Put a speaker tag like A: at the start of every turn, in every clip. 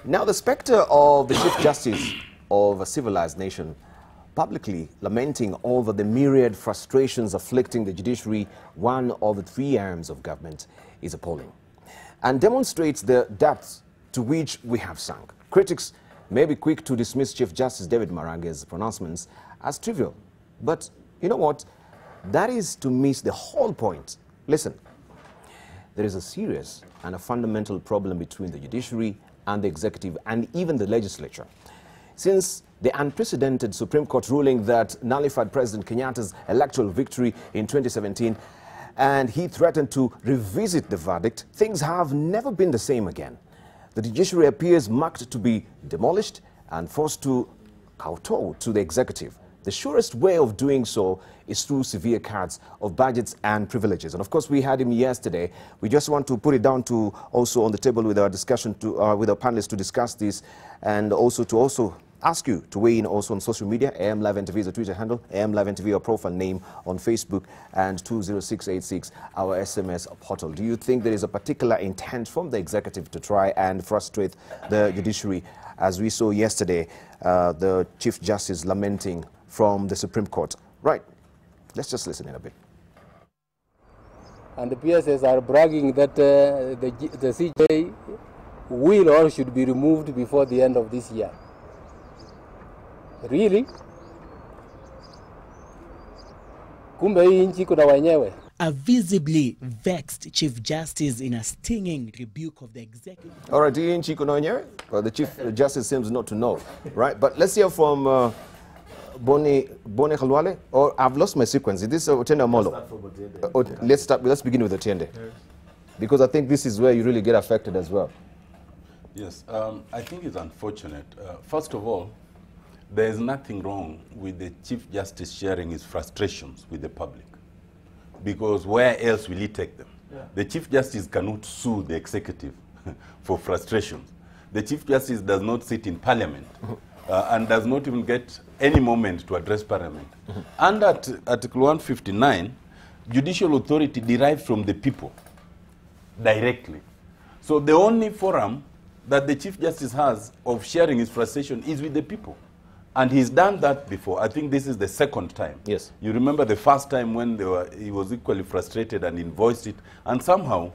A: Now, the spectre of the Chief Justice of a civilized nation publicly lamenting over the myriad frustrations afflicting the judiciary, one of the three arms of government, is appalling and demonstrates the depths to which we have sunk. Critics may be quick to dismiss Chief Justice David Maraga's pronouncements as trivial, but you know what? That is to miss the whole point. Listen, there is a serious and a fundamental problem between the judiciary and the executive and even the legislature. Since the unprecedented Supreme Court ruling that nullified President Kenyatta's electoral victory in 2017 and he threatened to revisit the verdict, things have never been the same again. The judiciary appears marked to be demolished and forced to kowtow to the executive. The surest way of doing so is through severe cuts of budgets and privileges. And of course, we had him yesterday. We just want to put it down to also on the table with our discussion with our panelists to discuss this, and also to ask you to weigh in also on social media. AM Live NTV is a Twitter handle, AM Live NTV our profile name on Facebook, and 20686 our SMS portal. Do you think there is a particular intent from the executive to try and frustrate the judiciary, as we saw yesterday, the Chief Justice lamenting from the Supreme Court? Right. Let's just listen in a bit.
B: And the PSS are bragging that the CJ will or should be removed before the end of this year. Really? Kumbe hii nchi kuna wenyewe.
C: A visibly vexed Chief Justice in a stinging rebuke of the executive.
A: All right, hii nchi kuna wenyewe? Well, the Chief Justice seems not to know, right? But let's hear from Boni Khalwale, or I've lost my sequence. Is this Otiende Molo? Let's begin with Otiende. Yes. Because I think this is where you really get affected as well.
D: Yes, I think it's unfortunate. First of all, there is nothing wrong with the Chief Justice sharing his frustrations with the public, because where else will he take them? Yeah. The Chief Justice cannot sue the executive for frustrations. The Chief Justice does not sit in Parliament and does not even get any moment to address Parliament. Under Article 159, judicial authority derived from the people directly. So the only forum that the Chief Justice has of sharing his frustration is with the people. And he's done that before. I think this is the second time. Yes. You remember the first time when he was equally frustrated and he voiced it, and somehow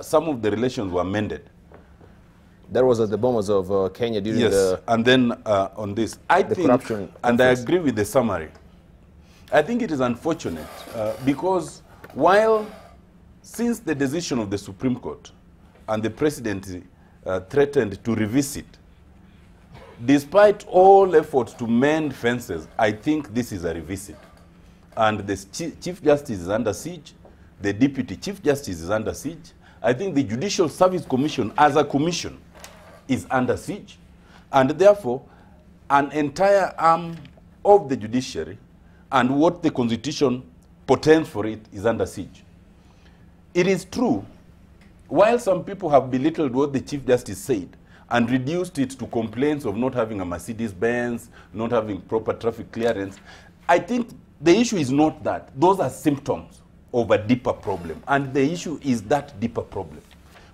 D: some of the relations were mended.
A: That was at the bombers of Kenya during the...
D: and then on this, I think, corruption and I agree with the summary. I think it is unfortunate because since the decision of the Supreme Court and the President threatened to revisit, despite all efforts to mend fences, I think this is a revisit. And the Chief Justice is under siege, the Deputy Chief Justice is under siege. I think the Judicial Service Commission as a commission is under siege, and therefore an entire arm of the judiciary and what the Constitution portends for it is under siege. It is true, while some people have belittled what the Chief Justice said and reduced it to complaints of not having a Mercedes-Benz, not having proper traffic clearance, I think the issue is not that. Those are symptoms of a deeper problem, and the issue is that deeper problem.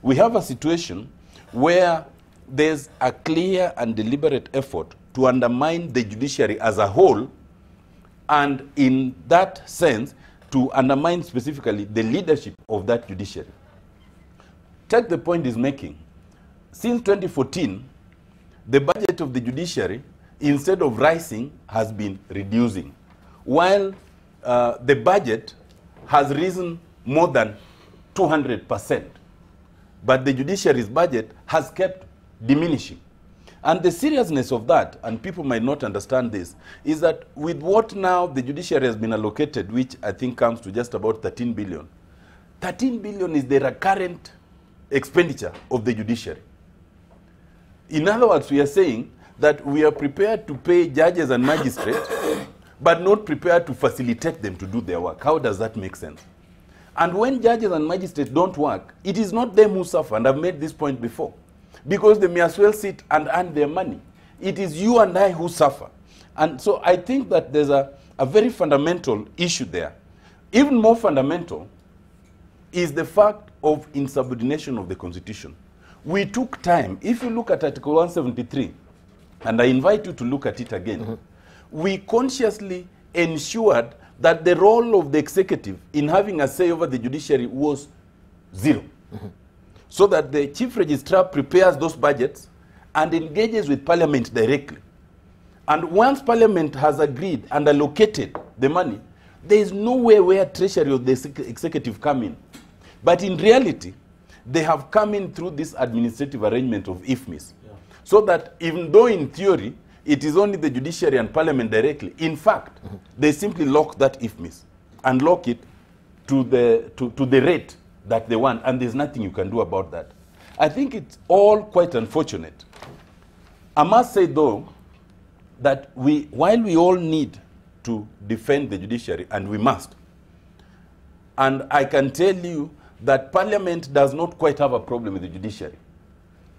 D: We have a situation where there's a clear and deliberate effort to undermine the judiciary as a whole, and in that sense, to undermine specifically the leadership of that judiciary. Take the point he's making. Since 2014, the budget of the judiciary, instead of rising, has been reducing, while the budget has risen more than 200%. But the judiciary's budget has kept diminishing. And the seriousness of that, and people might not understand this, is that with what now the judiciary has been allocated, which I think comes to just about 13 billion, 13 billion is the recurrent expenditure of the judiciary. In other words, we are saying that we are prepared to pay judges and magistrates, but not prepared to facilitate them to do their work. How does that make sense? And when judges and magistrates don't work, it is not them who suffer, and I've made this point before, because they may as well sit and earn their money. It is you and I who suffer. And so I think that there's a very fundamental issue there. Even more fundamental is the fact of insubordination of the Constitution. we took time. If you look at Article 173, and I invite you to look at it again, we consciously ensured that the role of the executive in having a say over the judiciary was zero. So that the chief registrar prepares those budgets and engages with Parliament directly. And once Parliament has agreed and allocated the money, there is nowhere where Treasury or the executive come in. But in reality, they have come in through this administrative arrangement of IFMIS. So that even though in theory, it is only the judiciary and Parliament directly, in fact, they simply lock that IFMIS and lock it to the rate that they want, and there's nothing you can do about that. I think it's all quite unfortunate. I must say, though, that while we all need to defend the judiciary, and we must, and I can tell you that Parliament does not quite have a problem with the judiciary.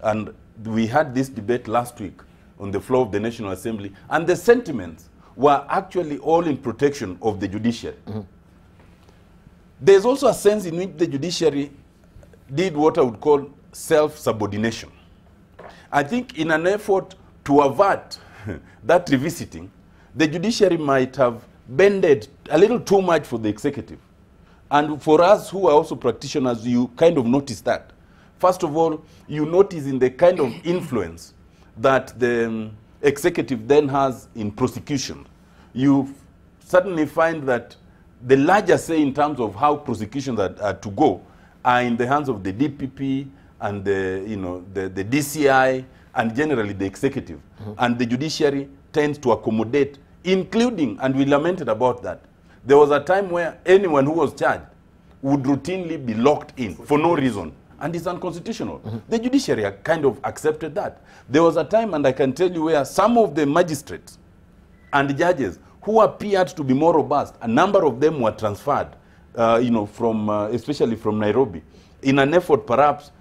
D: And we had this debate last week on the floor of the National Assembly, and the sentiments were actually all in protection of the judiciary. There's also a sense in which the judiciary did what I would call self-subordination. I think in an effort to avert that revisiting, the judiciary might have bended a little too much for the executive. And for us who are also practitioners, you kind of notice that. First of all, you notice in the kind of influence that the executive then has in prosecution. You suddenly find that the larger say in terms of how prosecutions are to go are in the hands of the DPP and the DCI and generally the executive. And the judiciary tends to accommodate, including, and we lamented about that, there was a time where anyone who was charged would routinely be locked in for no reason. And it's unconstitutional. The judiciary kind of accepted that. There was a time, and I can tell you, where some of the magistrates and judges who appeared to be more robust, a number of them were transferred, from, especially from Nairobi, in an effort perhaps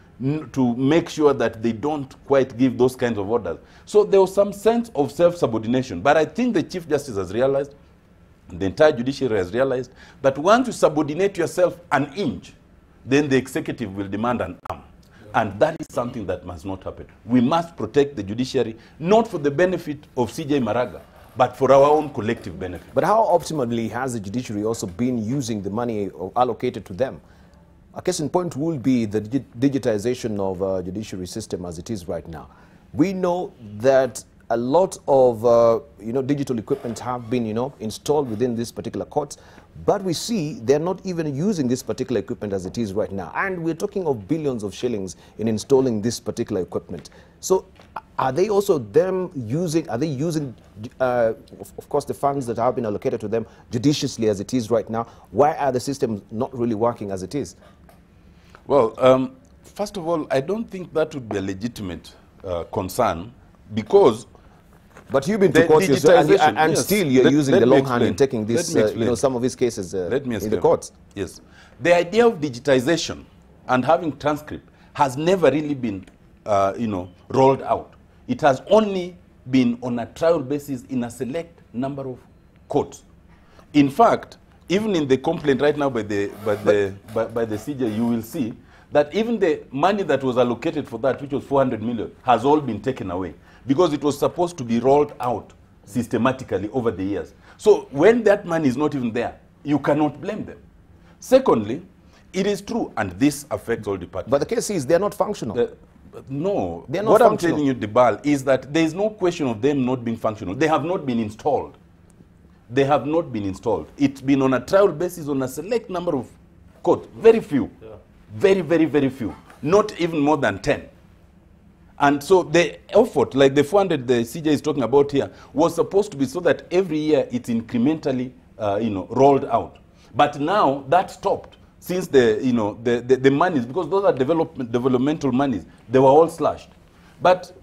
D: to make sure that they don't quite give those kinds of orders. So there was some sense of self-subordination. But I think the Chief Justice has realized, the entire judiciary has realized, that once you subordinate yourself an inch, then the executive will demand an arm. And that is something that must not happen. We must protect the judiciary, not for the benefit of CJ Maraga, but for our own collective benefit.
A: But how optimally has the judiciary also been using the money allocated to them? A case in point will be the digitization of judiciary system as it is right now. We know that a lot of digital equipment have been installed within this particular courts, but we see they're not even using this particular equipment as it is right now, and we're talking of billions of shillings in installing this particular equipment. So are they also using of course the funds that have been allocated to them judiciously as it is right now? Why are the systems not really working as it is?
D: Well, first of all, I don't think that would be a legitimate concern, because
A: but you've been to court yourself, and yes, still you're using the long hand in taking this, some of these cases in the courts.
D: Yes. The idea of digitization and having transcript has never really been, rolled out. It has only been on a trial basis in a select number of courts. In fact, even in the complaint right now by the CJ, you will see that even the money that was allocated for that, which was 400 million, has all been taken away, because it was supposed to be rolled out systematically over the years. So when that money is not even there, you cannot blame them. Secondly, it is true, and this affects all departments.
A: But the case is they're not functional.
D: No.
A: They're not
D: what
A: functional.
D: I'm telling you, Debal, is that there is no question of them not being functional. They have not been installed. They have not been installed. It's been on a trial basis on a select number of courts. Very few. Yeah. Very, very, very few. Not even more than 10. And so the effort, like the 400 the CJ is talking about here, was supposed to be so that every year it's incrementally, rolled out. But now that stopped, since the monies, because those are developmental monies, they were all slashed. But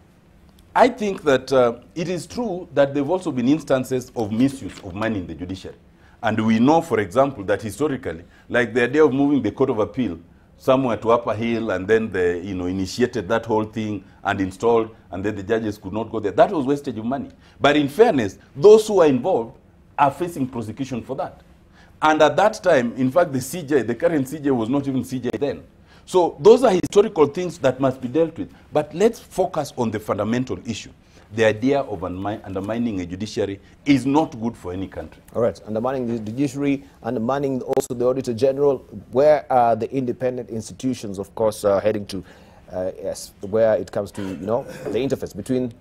D: I think that it is true that there have also been instances of misuse of money in the judiciary. And we know, for example, that historically, like the idea of moving the Court of Appeal somewhere to Upper Hill, and then they initiated that whole thing and installed, and then the judges could not go there. That was wastage of money. But in fairness, those who are involved are facing prosecution for that. And at that time, in fact, the CJ, the current CJ, was not even CJ then. So those are historical things that must be dealt with. But let's focus on the fundamental issue. The idea of undermining a judiciary is not good for any country.
A: All right, undermining the judiciary, undermining also the Auditor General. Where are the independent institutions, of course, heading to? Yes, where it comes to, you know, the interface between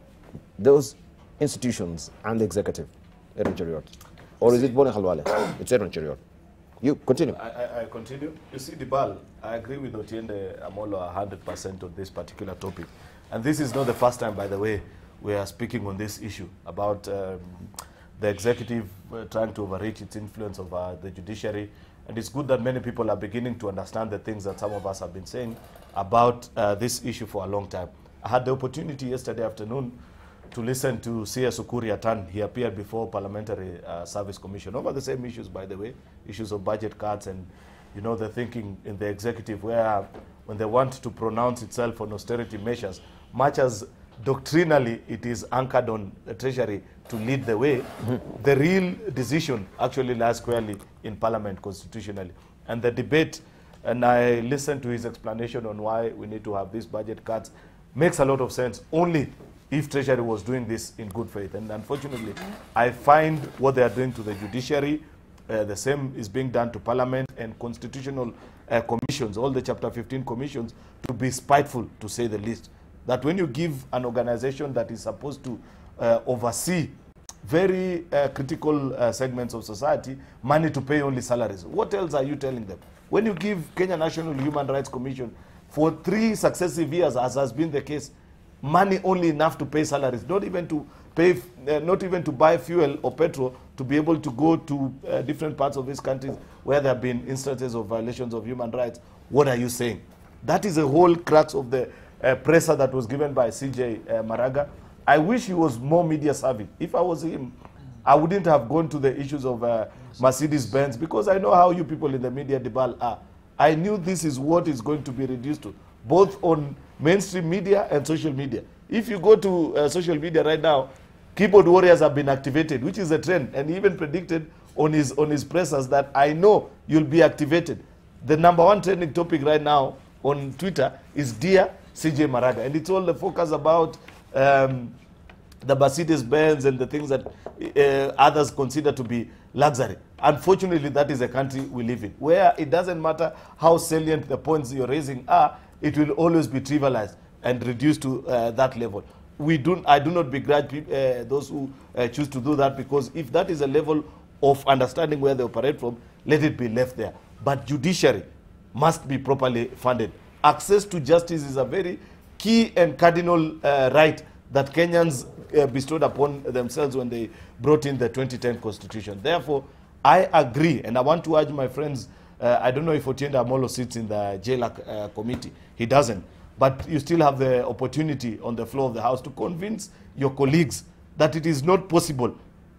A: those institutions and the executive. Aaron Cheriot. Or is it Boni Halwale? It's Aaron Cheriot. You continue.
E: I continue. You see, Dibal, I agree with Otiende Amolo 100% on this particular topic. And this is not the first time, by the way, we are speaking on this issue about the executive trying to overreach its influence over the judiciary. And it's good that many people are beginning to understand the things that some of us have been saying about this issue for a long time. I had the opportunity yesterday afternoon to listen to C.S. Ukuri Atan. He appeared before Parliamentary Service Commission over the same issues, by the way, issues of budget cuts and, you know, the thinking in the executive where when they want to pronounce itself on austerity measures, much as doctrinally it is anchored on the Treasury to lead the way, the real decision actually lies squarely in Parliament constitutionally. And the debate, and I listened to his explanation on why we need to have these budget cuts, makes a lot of sense only if Treasury was doing this in good faith. And unfortunately, I find what they are doing to the judiciary, the same is being done to Parliament and constitutional commissions, all the Chapter 15 commissions, to be spiteful, to say the least. That when you give an organization that is supposed to oversee very critical segments of society money to pay only salaries, what else are you telling them? When you give Kenya National Human Rights Commission for 3 successive years, as has been the case, money only enough to pay salaries, not even to pay, not even to buy fuel or petrol to be able to go to different parts of these countries where there have been instances of violations of human rights, what are you saying? That is a whole crux of the presser that was given by CJ Maraga. I wish he was more media savvy. If I was him, I wouldn't have gone to the issues of Mercedes-Benz, because I know how you people in the media debate are. I knew this is what is going to be reduced to, both on mainstream media and social media. If you go to social media right now, keyboard warriors have been activated, which is a trend, and he even predicted on his pressers that I know you'll be activated. The #1 trending topic right now on Twitter is Dear CJ Maraga, and it's all the focus about the Mercedes-Benz and the things that others consider to be luxury. Unfortunately, that is a country we live in, where it doesn't matter how salient the points you're raising are, it will always be trivialized and reduced to that level. I do not begrudge those who choose to do that, because if that is a level of understanding where they operate from, let it be left there. But judiciary must be properly funded. Access to justice is a very key and cardinal right that Kenyans bestowed upon themselves when they brought in the 2010 Constitution. Therefore, I agree, and I want to urge my friends, I don't know if Otiende Amolo sits in the JLAC committee. He doesn't. But you still have the opportunity on the floor of the House to convince your colleagues that it is not possible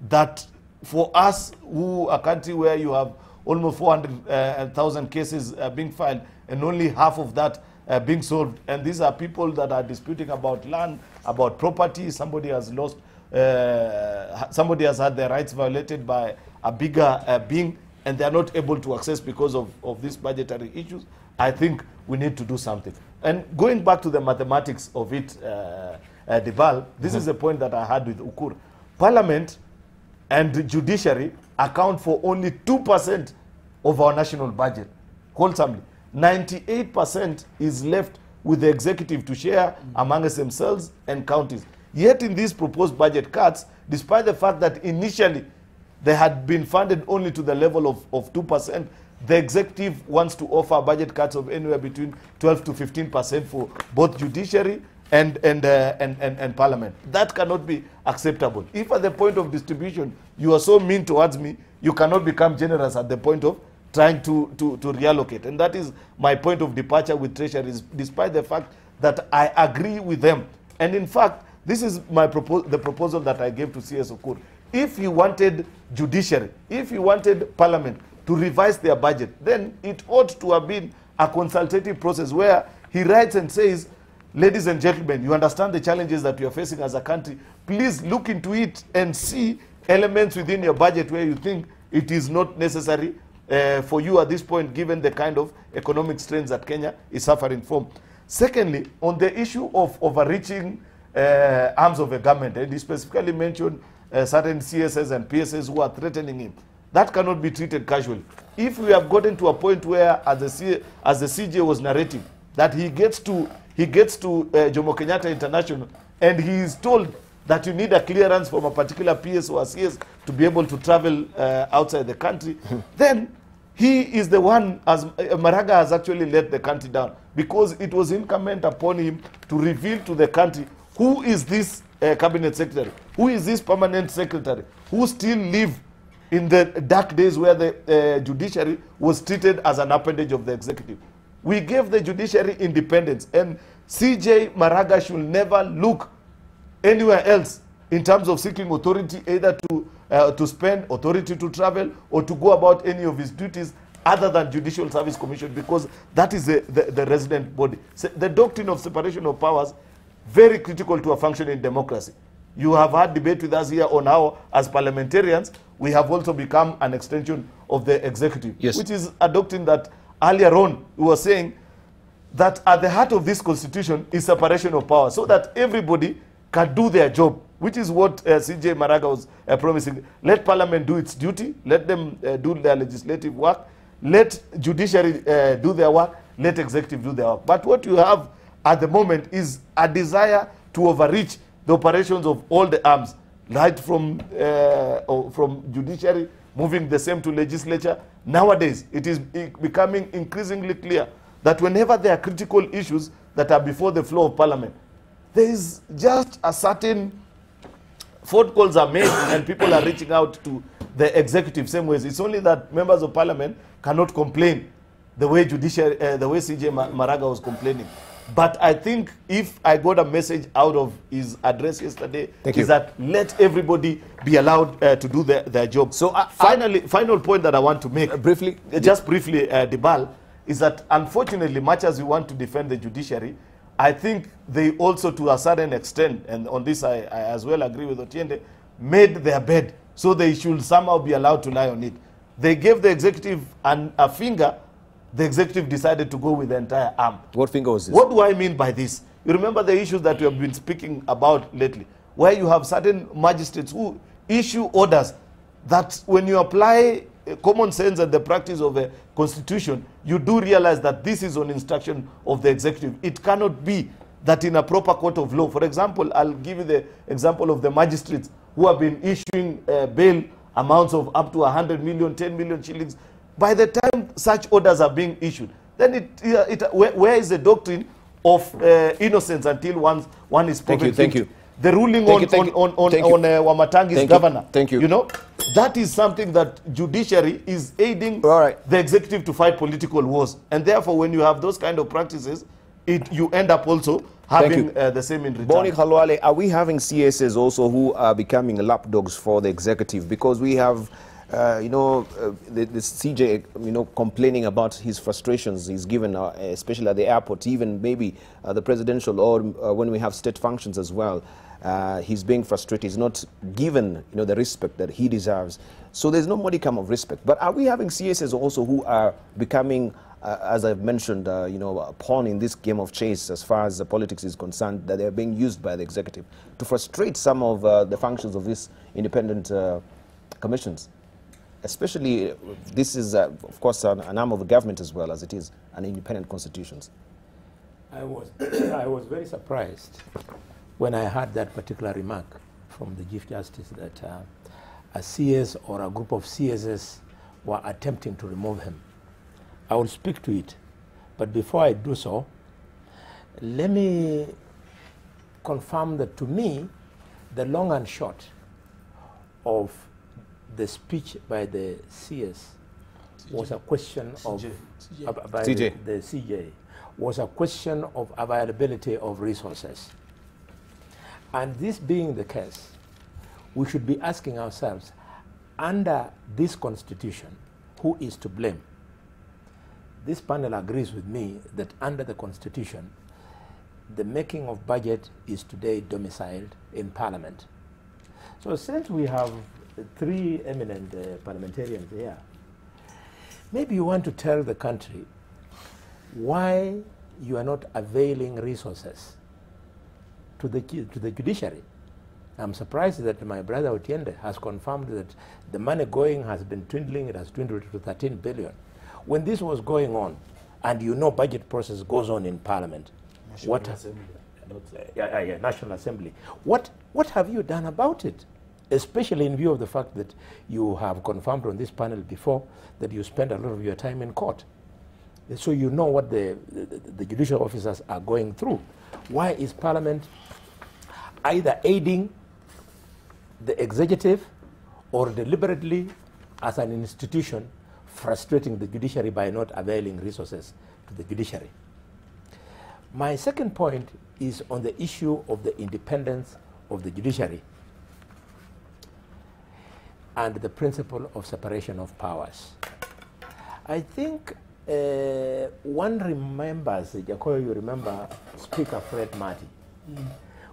E: that for us, who a country where you have almost 400,000 cases being filed and only half of that being solved, and these are people that are disputing about land, about property, somebody has lost, somebody has had their rights violated by a bigger being, and they are not able to access because of these budgetary issues. I think we need to do something. And going back to the mathematics of it, Dibal, this is the point that I had with Ukur. Parliament and the judiciary account for only 2% of our national budget, wholesomely. 98% is left with the executive to share amongst themselves and counties. Yet in these proposed budget cuts, despite the fact that initially they had been funded only to the level of 2%, the executive wants to offer budget cuts of anywhere between 12 to 15% for both judiciary and Parliament. That cannot be acceptable. If at the point of distribution you are so mean towards me, you cannot become generous at the point of trying to reallocate. And that is my point of departure with Treasury, despite the fact that I agree with them. And in fact, this is the proposal that I gave to C.S. Okur. If he wanted judiciary, if he wanted Parliament to revise their budget, then it ought to have been a consultative process where he writes and says, ladies and gentlemen, you understand the challenges that we are facing as a country. Please look into it and see elements within your budget where you think it is not necessary for you at this point, given the kind of economic strains that Kenya is suffering from. Secondly, on the issue of overreaching arms of a government, and he specifically mentioned certain CSS and PSS who are threatening him. That cannot be treated casually. If we have gotten to a point where, as the CJ was narrating, that he gets to Jomo Kenyatta International and he is told that you need a clearance from a particular PS or CS to be able to travel outside the country, then he is the one, as Maraga has actually let the country down, because it was incumbent upon him to reveal to the country who is this cabinet secretary, who is this permanent secretary, who still live in the dark days where the judiciary was treated as an appendage of the executive. We gave the judiciary independence, and CJ Maraga should never look anywhere else in terms of seeking authority, either to spend, authority to travel, or to go about any of his duties other than Judicial Service Commission, because that is the resident body. So the doctrine of separation of powers, very critical to a functioning democracy. You have had debate with us here on how, as parliamentarians, we have also become an extension of the executive,
A: yes,
E: which is a doctrine that earlier on we were saying that at the heart of this constitution is separation of power, so that everybody can do their job, which is what CJ Maraga was promising. Let parliament do its duty, let them do their legislative work, let judiciary do their work, let executive do their work. But what you have at the moment is a desire to overreach the operations of all the arms, right from judiciary, moving the same to legislature. Nowadays, it is becoming increasingly clear that whenever there are critical issues that are before the floor of parliament, there is just a certain phone calls are made and people are reaching out to the executive same ways. It's only that members of parliament cannot complain the way judiciary, the way CJ Maraga was complaining. But I think if I got a message out of his address yesterday, is that let everybody be allowed to do their job. So final point that I want to make, briefly, Dibal, is that unfortunately, much as we want to defend the judiciary, I think they also, to a certain extent, and on this I as well agree with Otiende, made their bed, so they should somehow be allowed to lie on it. They gave the executive a finger. The executive decided to go with the entire arm. What finger was this? What do I mean by this? You remember the issues that we have been speaking about lately, where you have certain magistrates who issue orders that when you apply common sense and the practice of a constitution, you do realize that this is on instruction of the executive. It cannot be that in a proper court of law. For example, I'll give you the example of the magistrates who have been issuing bail amounts of up to 100 million, 10 million shillings. By the time such orders are being issued, then where is the doctrine of innocence until one is proven guilty? Thank you. The ruling on Wamatangi's governor. Thank you. You know, that is something that judiciary is aiding the executive to fight political wars. And therefore, when you have those kind of practices, you end up also having the same in return.
A: Boni Khalwale, are we having CSs also who are becoming lapdogs for the executive? Because we have the CJ, complaining about his frustrations he's given, especially at the airport, even maybe the presidential, or when we have state functions as well. He's being frustrated. He's not given, the respect that he deserves. So there's no modicum of respect. But are we having CSs also who are becoming, as I've mentioned, a pawn in this game of chase as far as the politics is concerned, that they're being used by the executive to frustrate some of the functions of these independent commissions? Especially, this is, of course, an arm of the government as well as it is an independent constitutions.
F: I was very surprised when I heard that particular remark from the Chief Justice that a CS or a group of CSs were attempting to remove him. I will speak to it, but before I do so, let me confirm that to me, the long and short of the speech by the CS was a question of the CJ was a question of availability of resources. And this being the case, we should be asking ourselves, under this constitution, who is to blame? This panel agrees with me that under the constitution, the making of budget is today domiciled in parliament. So since we have three eminent parliamentarians here, maybe you want to tell the country why you are not availing resources to the judiciary. I'm surprised that my brother Otiende has confirmed that the money going has been dwindling. It has dwindled to 13 billion. When this was going on, and you know budget process goes on in Parliament, National Assembly. What have you done about it? Especially in view of the fact that you have confirmed on this panel before that you spend a lot of your time in court. So you know what the judicial officers are going through. Why is Parliament either aiding the executive or deliberately, as an institution, frustrating the judiciary by not availing resources to the judiciary? My second point is on the issue of the independence of the judiciary and the principle of separation of powers. I think one remembers, Jacoyo, you remember Speaker Fred Marty.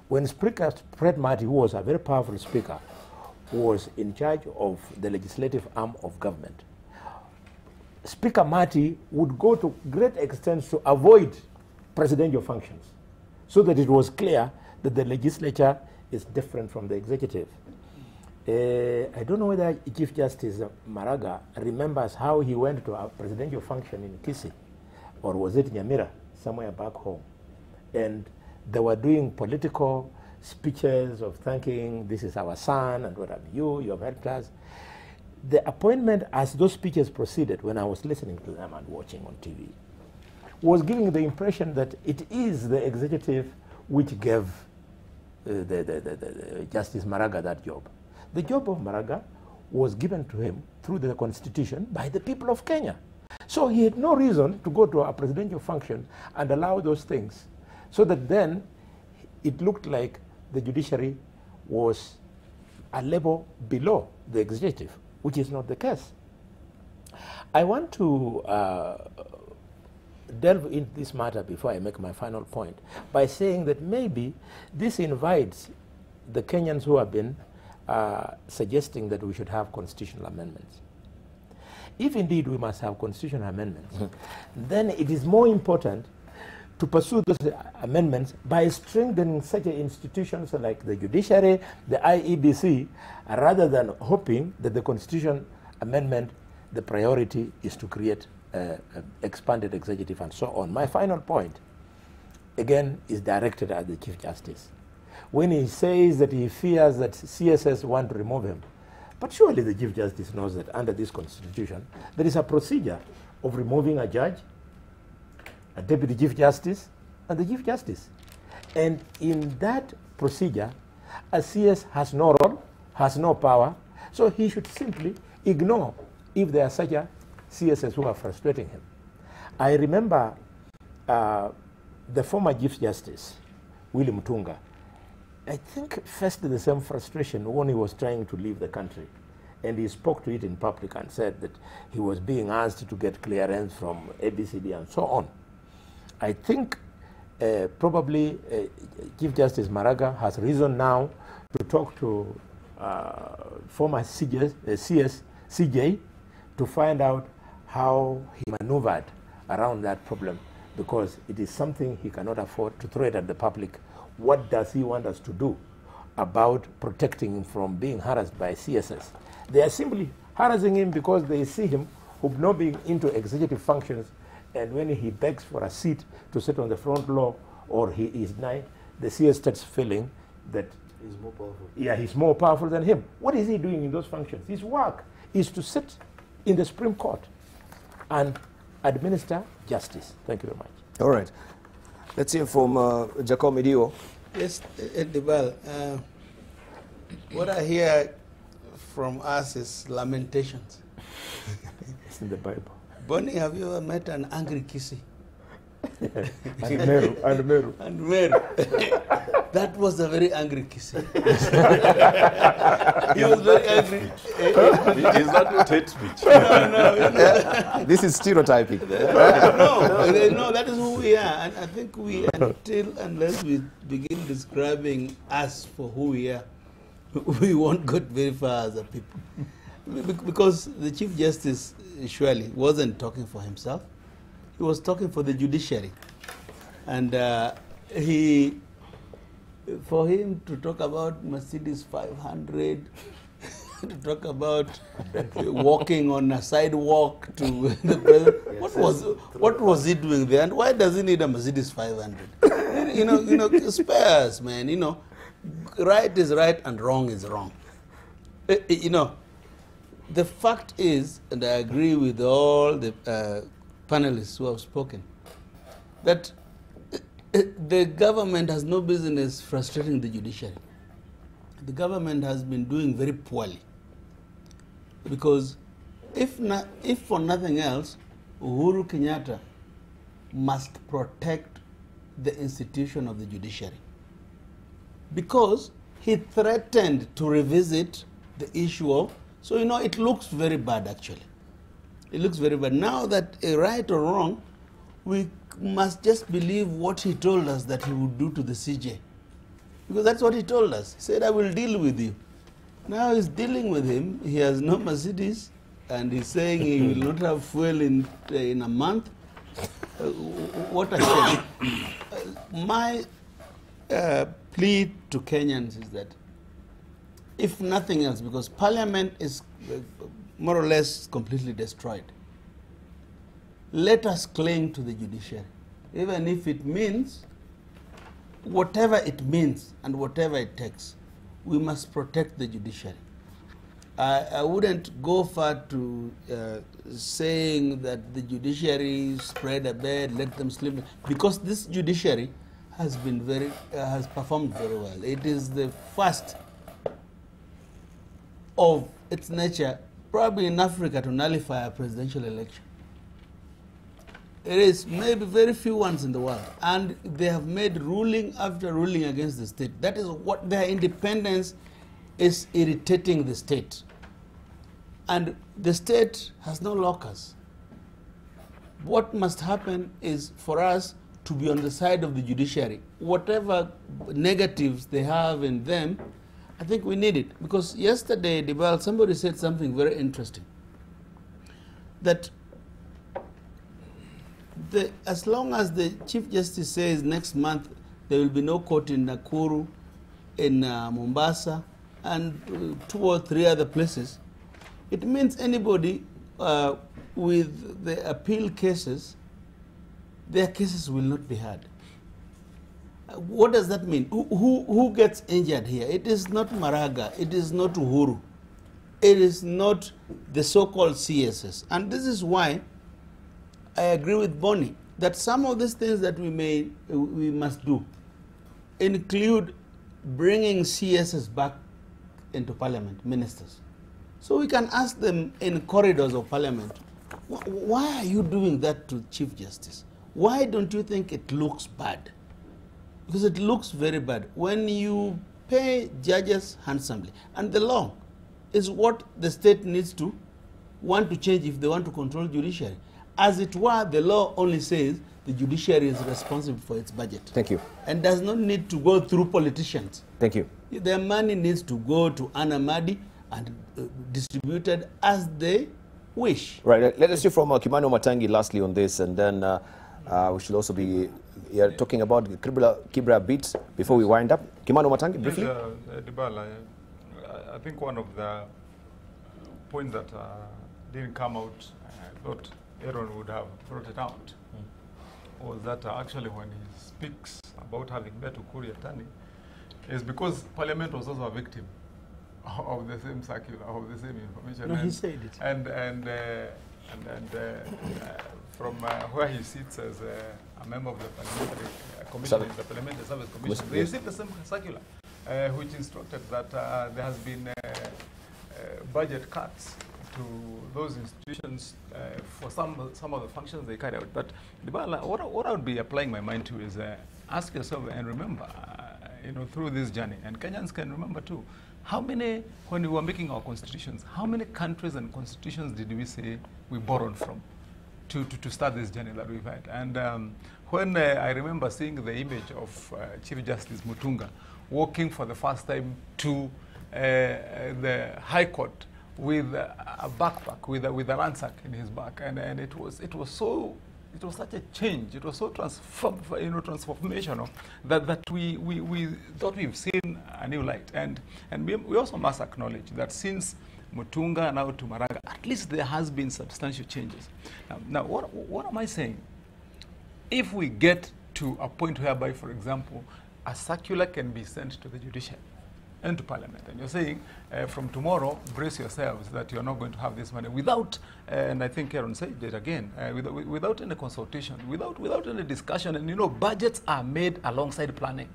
F: When Speaker Fred Marty, who was a very powerful speaker, was in charge of the legislative arm of government, Speaker Marty would go to great extents to avoid presidential functions so that it was clear that the legislature is different from the executive. I don't know whether Chief Justice Maraga remembers how he went to a presidential function in Kisii, or was it Nyamira, somewhere back home, and they were doing political speeches of thanking, this is our son, and what have you have helped us. The appointment, as those speeches proceeded, when I was listening to them and watching on TV, was giving the impression that it is the executive which gave the Justice Maraga that job. The job of Maraga was given to him through the constitution by the people of Kenya. So he had no reason to go to a presidential function and allow those things, so that then it looked like the judiciary was a level below the executive, which is not the case. I want to delve into this matter before I make my final point by saying that maybe this invites the Kenyans who have been suggesting that we should have constitutional amendments. If indeed we must have constitutional amendments, then it is more important to pursue those amendments by strengthening such institutions like the judiciary, the IEBC, rather than hoping that the constitution amendment, the priority is to create expanded executive and so on. My final point, again, is directed at the Chief Justice. When he says that he fears that CSS want to remove him, but surely the Chief Justice knows that under this constitution, there is a procedure of removing a judge, a Deputy Chief Justice, and the Chief Justice. And in that procedure, a CS has no role, has no power, so he should simply ignore if there are such a CSS who are frustrating him. I remember the former Chief Justice, Willie Mutunga, I think faced the same frustration when he was trying to leave the country. And he spoke to it in public and said that he was being asked to get clearance from ABCD and so on. I think probably Chief Justice Maraga has reason now to talk to former CJ to find out how he maneuvered around that problem, because it is something he cannot afford to throw it at the public. What does he want us to do about protecting him from being harassed by CSS? They are simply harassing him because they see him not being into executive functions, and when he begs for a seat to sit on the front row or he is denied, the CS starts feeling that
E: he's more powerful. Yeah,
F: he's more powerful than him. What is he doing in those functions? His work is to sit in the Supreme Court and administer justice. Thank you very much.
A: All right. Let's hear from Jacob Midio.
G: Yes, Dibal. What I hear from us is lamentations.
F: It's in the Bible.
G: Bonnie, have you ever met an angry Kisii?
F: And Meru.
G: And Meru. That was a very angry Kisii. He was very angry.
D: Is that not hate speech?
G: No.
A: This is stereotyping.
G: No, that is who we are. And I think unless we begin describing us for who we are, we won't get very far as a people. because the Chief Justice surely wasn't talking for himself. He was talking for the judiciary. And for him to talk about Mercedes 500, to talk about walking on a sidewalk to the president, what was he doing there? And why does he need a Mercedes 500? you know, spares, man. You know, right is right and wrong is wrong. You know, the fact is, and I agree with all the panelists who have spoken, that the government has no business frustrating the judiciary. The government has been doing very poorly. Because if for nothing else, Uhuru Kenyatta must protect the institution of the judiciary. Because he threatened to revisit the issue of, so you know, it looks very bad actually. It looks very bad. Now that right or wrong, we must just believe what he told us that he would do to the CJ. Because that's what he told us. He said, I will deal with you. Now he's dealing with him. He has no Mercedes, and he's saying he will not have fuel in a month. What a shame. My plea to Kenyans is that, if nothing else, because Parliament is more or less completely destroyed, let us cling to the judiciary, even if it means, whatever it means and whatever it takes, we must protect the judiciary. I wouldn't go far to saying that the judiciary spread a bed, let them sleep, because this judiciary has been has performed very well. It is the first of its nature, probably in Africa, to nullify a presidential election. It is maybe very few ones in the world, and they have made ruling after ruling against the state. That is what their independence is irritating the state. And the state has no locus. What must happen is for us to be on the side of the judiciary. Whatever negatives they have in them, I think we need it. Because yesterday, Dibal, somebody said something very interesting. That as long as the Chief Justice says next month there will be no court in Nakuru, in Mombasa, and 2 or 3 other places, it means anybody with the appeal cases, their cases will not be heard. What does that mean? Who gets injured here? It is not Maraga, it is not Uhuru, it is not the so-called CSS. And this is why I agree with Bonnie that some of these things that we must do include bringing CSS back into Parliament, ministers. So we can ask them in corridors of Parliament, why are you doing that to Chief Justice? Why don't you think it looks bad? Because it looks very bad. When you pay judges handsomely, and the law is what the state needs to want to change if they want to control judiciary. As it were, the law only says the judiciary is responsible for its budget.
A: Thank you.
G: And does not need to go through politicians.
A: Thank you.
G: Their money needs to go to Anamadi and distributed as they wish.
A: Right. Let us hear from Kimani Omatangi lastly on this, and then we should also be talking about Kibra beats before we wind up. Kimani Omatangi, briefly.
H: Dibala, I think one of the points that didn't come out, I thought Aaron would have brought it out, was that actually when he speaks about having met Ukuri Yatani, is because Parliament was also a victim of the same circular, of the same information.
G: No, he said it.
H: And from where he sits as a member of the Parliamentary Commission, in the Parliamentary Service Commission, they received the same circular, which instructed that there has been budget cuts to those institutions for some of the functions they carry out. But Dibala, what I would be applying my mind to is ask yourself and remember, through this journey, and Kenyans can remember too, how many, when we were making our constitutions, how many countries and constitutions did we say we borrowed from to start this journey that we've had? And when I remember seeing the image of Chief Justice Mutunga walking for the first time to the High Court with a backpack, with a ransack in his back, and it was such a change. It was so transformational that we thought we've seen a new light, and we also must acknowledge that since Mutunga now to Maraga, at least there has been substantial changes. Now what am I saying? If we get to a point whereby, for example, a circular can be sent to the judiciary and to Parliament, and you're saying from tomorrow, brace yourselves that you're not going to have this money without, and I think Aaron said it again, without any consultation, without any discussion, and you know, budgets are made alongside planning.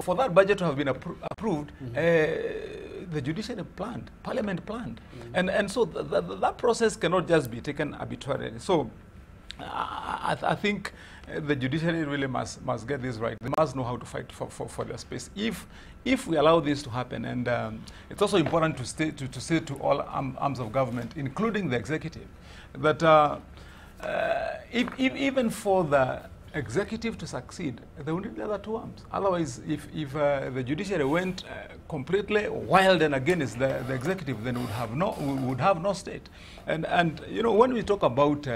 H: For that budget to have been approved, the judiciary planned, Parliament planned, and so that process cannot just be taken arbitrarily. So I think the judiciary really must get this right. They must know how to fight for their space. If we allow this to happen, and it's also important to say to all arms of government, including the executive, that even for the executive to succeed, they will need the other two arms. Otherwise, if the judiciary went completely wild and against the executive, then we would have no state. And you know, when we talk about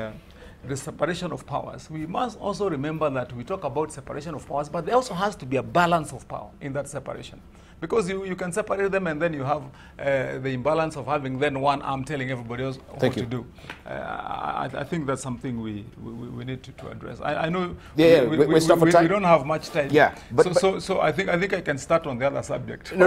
H: the separation of powers, we must also remember that we talk about separation of powers, but there also has to be a balance of power in that separation. Because you can separate them, and then you have the imbalance of having then one arm telling everybody else what to do. I think that's something we need to address. I know we don't have much time.
A: Yeah,
H: so I think I can start on the other subject.
A: No.